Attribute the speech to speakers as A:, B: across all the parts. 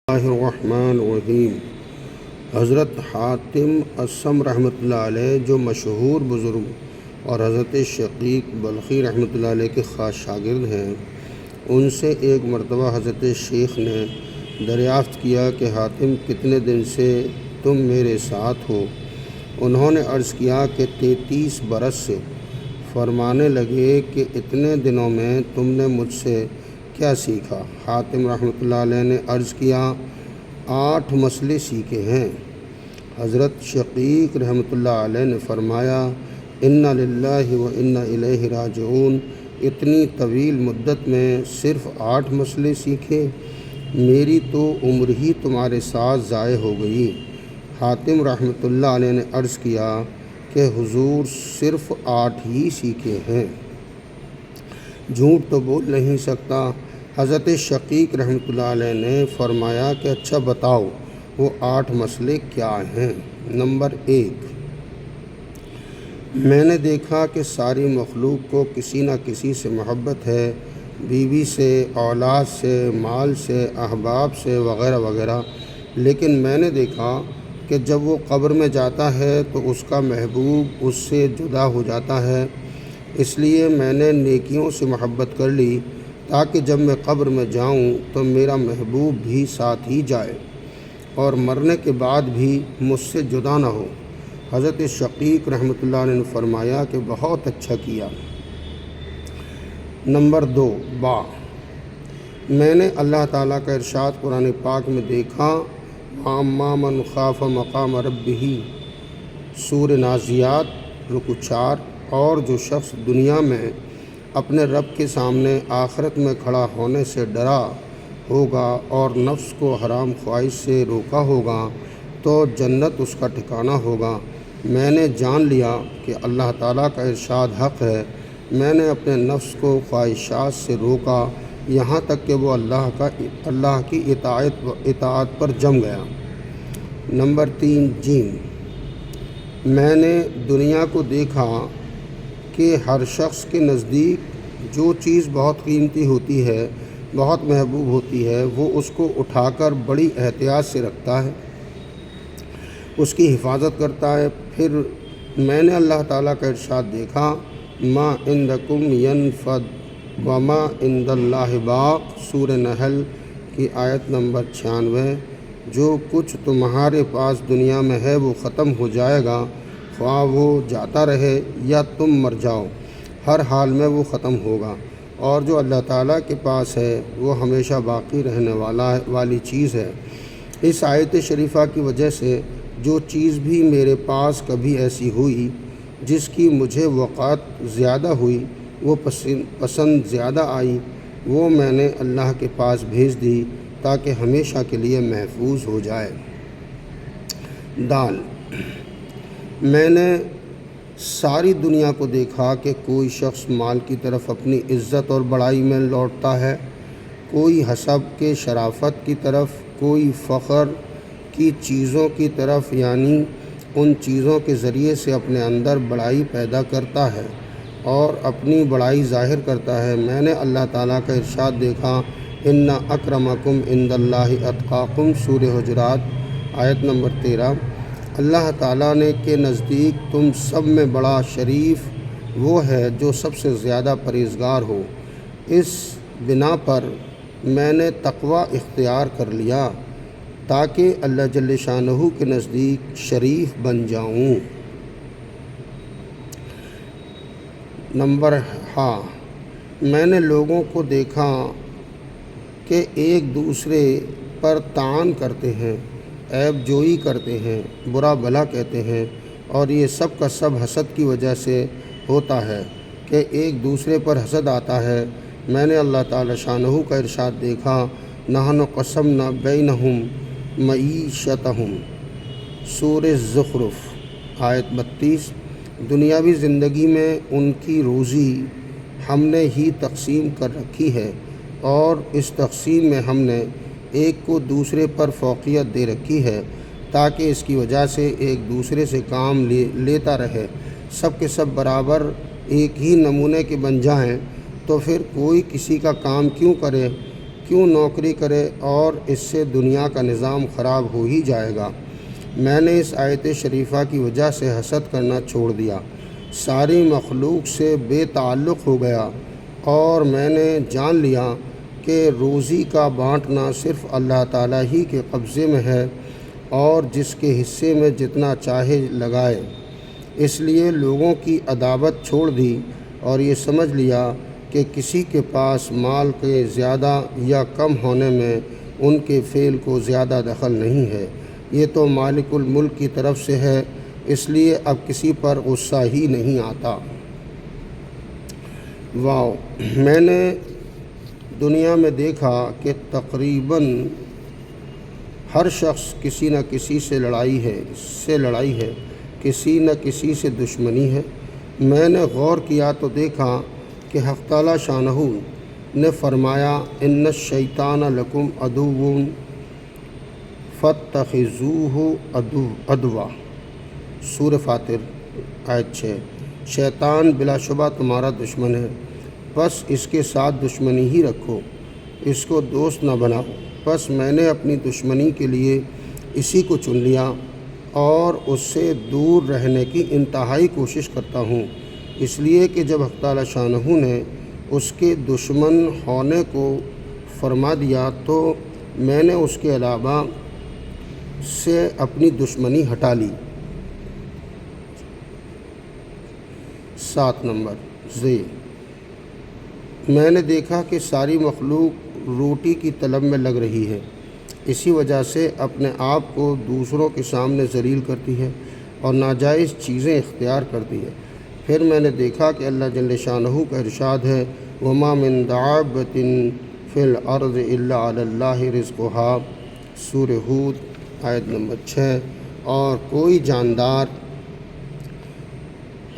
A: اللہ الرحمن الرحیم۔ حضرت حاتم اصم رحمۃ اللہ علیہ جو مشہور بزرگ اور حضرت شقیق بلخی رحمۃ اللہ علیہ کے خاص شاگرد ہیں، ان سے ایک مرتبہ حضرت شیخ نے دریافت کیا کہ حاتم کتنے دن سے تم میرے ساتھ ہو؟ انہوں نے عرض کیا کہ 33 برس سے۔ فرمانے لگے کہ اتنے دنوں میں تم نے مجھ سے کیا سیکھا؟ حاتم رحمۃ اللہ علیہ نے عرض کیا 8 مسئلے سیکھے ہیں۔ حضرت شقیق رحمۃ اللہ علیہ نے فرمایا انا للہ و انا الیہ راجعون، اتنی طویل مدت میں صرف 8 مسئلے سیکھے؟ میری تو عمر ہی تمہارے ساتھ ضائع ہو گئی۔ حاتم رحمۃ اللہ علیہ نے عرض کیا کہ حضور صرف 8 ہی سیکھے ہیں، جھوٹ تو بول نہیں سکتا۔ حضرت شقیق رحمۃ اللہ علیہ نے فرمایا کہ اچھا بتاؤ وہ 8 مسئلے کیا ہیں؟ نمبر 1، میں نے دیکھا کہ ساری مخلوق کو کسی نہ کسی سے محبت ہے، بیوی سے، اولاد سے، مال سے، احباب سے وغیرہ وغیرہ، لیکن میں نے دیکھا کہ جب وہ قبر میں جاتا ہے تو اس کا محبوب اس سے جدا ہو جاتا ہے۔ اس لیے میں نے نیکیوں سے محبت کر لی تاکہ جب میں قبر میں جاؤں تو میرا محبوب بھی ساتھ ہی جائے اور مرنے کے بعد بھی مجھ سے جدا نہ ہو۔ حضرت شقیق رحمۃ اللہ علیہ نے فرمایا کہ بہت اچھا کیا۔ نمبر 2، با، میں نے اللہ تعالیٰ کا ارشاد قرآن پاک میں دیکھا وَأَمَّا مَنْ خَافَ مَقَامَ رَبِّهِ، سورہ نازعات رکوع 4، اور جو شخص دنیا میں اپنے رب کے سامنے آخرت میں کھڑا ہونے سے ڈرا ہوگا اور نفس کو حرام خواہش سے روکا ہوگا تو جنت اس کا ٹھکانہ ہوگا۔ میں نے جان لیا کہ اللہ تعالیٰ کا ارشاد حق ہے۔ میں نے اپنے نفس کو خواہشات سے روکا یہاں تک کہ وہ اللہ کی اطاعت پر جم گیا۔ نمبر 3، جیم، میں نے دنیا کو دیکھا کہ ہر شخص کے نزدیک جو چیز بہت قیمتی ہوتی ہے، بہت محبوب ہوتی ہے، وہ اس کو اٹھا کر بڑی احتیاط سے رکھتا ہے، اس کی حفاظت کرتا ہے۔ پھر میں نے اللہ تعالیٰ کا ارشاد دیکھا ما عندکم ینفد وما عند اللہ باق، سورہ نحل کی آیت نمبر 96، جو کچھ تمہارے پاس دنیا میں ہے وہ ختم ہو جائے گا، خواہ وہ جاتا رہے یا تم مر جاؤ، ہر حال میں وہ ختم ہوگا، اور جو اللہ تعالیٰ کے پاس ہے وہ ہمیشہ باقی رہنے والی چیز ہے۔ اس آیت شریفہ کی وجہ سے جو چیز بھی میرے پاس کبھی ایسی ہوئی جس کی مجھے وقعت زیادہ ہوئی، وہ پسند زیادہ آئی، وہ میں نے اللہ کے پاس بھیج دی تاکہ ہمیشہ کے لیے محفوظ ہو جائے۔ دال، میں نے ساری دنیا کو دیکھا کہ کوئی شخص مال کی طرف اپنی عزت اور بڑائی میں لوٹتا ہے، کوئی حسب کے شرافت کی طرف، کوئی فخر کی چیزوں کی طرف، یعنی ان چیزوں کے ذریعے سے اپنے اندر بڑائی پیدا کرتا ہے اور اپنی بڑائی ظاہر کرتا ہے۔ میں نے اللہ تعالیٰ کا ارشاد دیکھا ان اکرمکم عند اللہ اتقاکم، سورہ حجرات آیت نمبر 13، اللہ تعالیٰ نے کے نزدیک تم سب میں بڑا شریف وہ ہے جو سب سے زیادہ پرہیزگار ہو۔ اس بنا پر میں نے تقوی اختیار کر لیا تاکہ اللہ جل شانہ کے نزدیک شریف بن جاؤں۔ نمبر ہاں، میں نے لوگوں کو دیکھا کہ ایک دوسرے پر طعن کرتے ہیں، عیب جوئی کرتے ہیں، برا بھلا کہتے ہیں، اور یہ سب کا سب حسد کی وجہ سے ہوتا ہے کہ ایک دوسرے پر حسد آتا ہے۔ میں نے اللہ تعالی شانہ کا ارشاد دیکھا نحن قسمنا بینہم معیشتہم، سورہ زخرف آیت 32، دنیاوی زندگی میں ان کی روزی ہم نے ہی تقسیم کر رکھی ہے، اور اس تقسیم میں ہم نے ایک کو دوسرے پر فوقیت دے رکھی ہے تاکہ اس کی وجہ سے ایک دوسرے سے کام لیتا رہے، سب کے سب برابر ایک ہی نمونے کے بن جائیں، تو پھر کوئی کسی کا کام کیوں کرے؟ کیوں نوکری کرے اور اس سے دنیا کا نظام خراب ہو ہی جائے گا۔ میں نے اس آیت شریفہ کی وجہ سے حسد کرنا چھوڑ دیا، ساری مخلوق سے بے تعلق ہو گیا، اور میں نے جان لیا کہ روزی کا بانٹنا صرف اللہ تعالیٰ ہی کے قبضے میں ہے، اور جس کے حصے میں جتنا چاہے لگائے۔ اس لیے لوگوں کی عداوت چھوڑ دی اور یہ سمجھ لیا کہ کسی کے پاس مال کے زیادہ یا کم ہونے میں ان کے فعل کو زیادہ دخل نہیں ہے، یہ تو مالک الملک کی طرف سے ہے، اس لیے اب کسی پر غصہ ہی نہیں آتا۔ واو! میں نے دنیا میں دیکھا کہ تقریباً ہر شخص کسی نہ کسی سے لڑائی ہے، کسی نہ کسی سے دشمنی ہے۔ میں نے غور کیا تو دیکھا کہ حق تعالیٰ شانہ نے فرمایا ان الشیطان لکم عدو فاتخذوہ عدوا، سورہ فاطر آیت 6۔ شیطان بلا شبہ تمہارا دشمن ہے، بس اس کے ساتھ دشمنی ہی رکھو، اس کو دوست نہ بناؤ۔ بس میں نے اپنی دشمنی کے لیے اسی کو چن لیا اور اس سے دور رہنے کی انتہائی کوشش کرتا ہوں، اس لیے کہ جب حق تعالیٰ شانہ نے اس کے دشمن ہونے کو فرما دیا تو میں نے اس کے علاوہ سے اپنی دشمنی ہٹا لی۔ 7 نمبر میں نے دیکھا کہ ساری مخلوق روٹی کی طلب میں لگ رہی ہے، اسی وجہ سے اپنے آپ کو دوسروں کے سامنے ذلیل کرتی ہے اور ناجائز چیزیں اختیار کرتی ہے۔ پھر میں نے دیکھا کہ اللہ جل شانہ کا ارشاد ہے وَمَا مِن دَابَّةٍ فِي الْأَرْضِ إِلَّا عَلَى اللَّهِ رِزْقُهَا، سورہ ہود آیت نمبر 6۔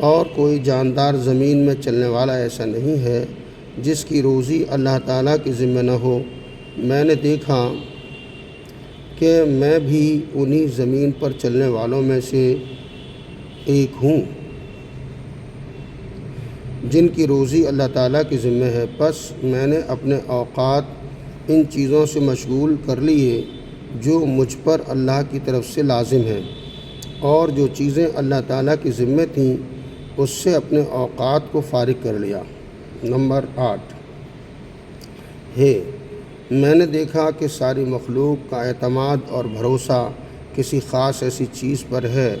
A: اور کوئی جاندار زمین میں چلنے والا ایسا نہیں ہے جس کی روزی اللہ تعالیٰ کے ذمہ نہ ہو۔ میں نے دیکھا کہ میں بھی انہی زمین پر چلنے والوں میں سے ایک ہوں جن کی روزی اللہ تعالیٰ کے ذمہ ہے، بس میں نے اپنے اوقات ان چیزوں سے مشغول کر لیے جو مجھ پر اللہ کی طرف سے لازم ہیں، اور جو چیزیں اللہ تعالیٰ کے ذمہ تھیں اس سے اپنے اوقات کو فارغ کر لیا۔ نمبر 8 میں نے دیکھا کہ ساری مخلوق کا اعتماد اور بھروسہ کسی خاص ایسی چیز پر ہے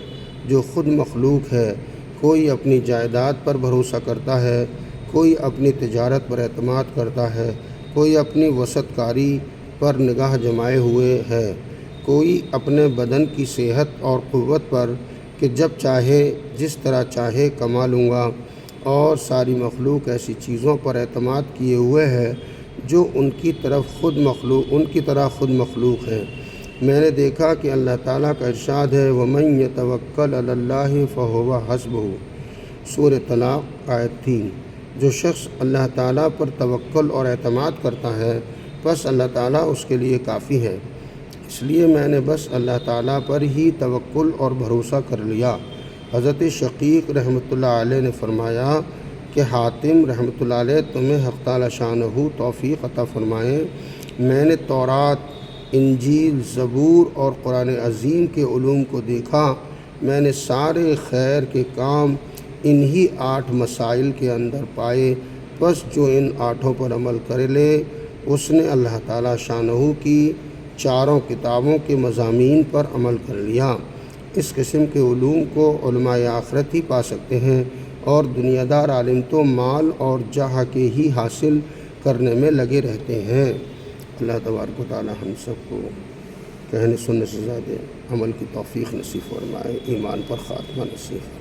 A: جو خود مخلوق ہے۔ کوئی اپنی جائیداد پر بھروسہ کرتا ہے، کوئی اپنی تجارت پر اعتماد کرتا ہے، کوئی اپنی وسعت کاری پر نگاہ جمائے ہوئے ہے، کوئی اپنے بدن کی صحت اور قوت پر کہ جب چاہے جس طرح چاہے کما لوں گا، اور ساری مخلوق ایسی چیزوں پر اعتماد کیے ہوئے ہے جو ان کی طرح خود مخلوق ہیں۔ میں نے دیکھا کہ اللہ تعالیٰ کا ارشاد ہے وَمَن يَتَوَكَّلْ عَلَى اللَّهِ فَهُوَ حَسْبُهُ، سورہ طلاق آیت 3۔ جو شخص اللہ تعالیٰ پر توکل اور اعتماد کرتا ہے بس اللہ تعالیٰ اس کے لیے کافی ہے، اس لیے میں نے بس اللہ تعالیٰ پر ہی توکل اور بھروسہ کر لیا۔ حضرت شقیق رحمۃ اللہ علیہ نے فرمایا کہ حاتم رحمۃ اللہ علیہ تمہیں حق تعالیٰ شانہ توفیق عطا فرمائیں، میں نے تورات، انجیل، زبور اور قرآن عظیم کے علوم کو دیکھا، میں نے سارے خیر کے کام انہی 8 مسائل کے اندر پائے، بس جو ان 8 پر عمل کر لے اس نے اللہ تعالیٰ شانہ کی 4 کتابوں کے مضامین پر عمل کر لیا۔ اس قسم کے علوم کو علماء آخرت ہی پا سکتے ہیں، اور دنیا دار عالم تو مال اور جاہ کے ہی حاصل کرنے میں لگے رہتے ہیں۔ اللہ تبارک و تعالی ہم سب کو کہنے سننے سے زیادہ عمل کی توفیق نصیب فرمائے، ایمان پر خاتمہ نصیب فرمائے۔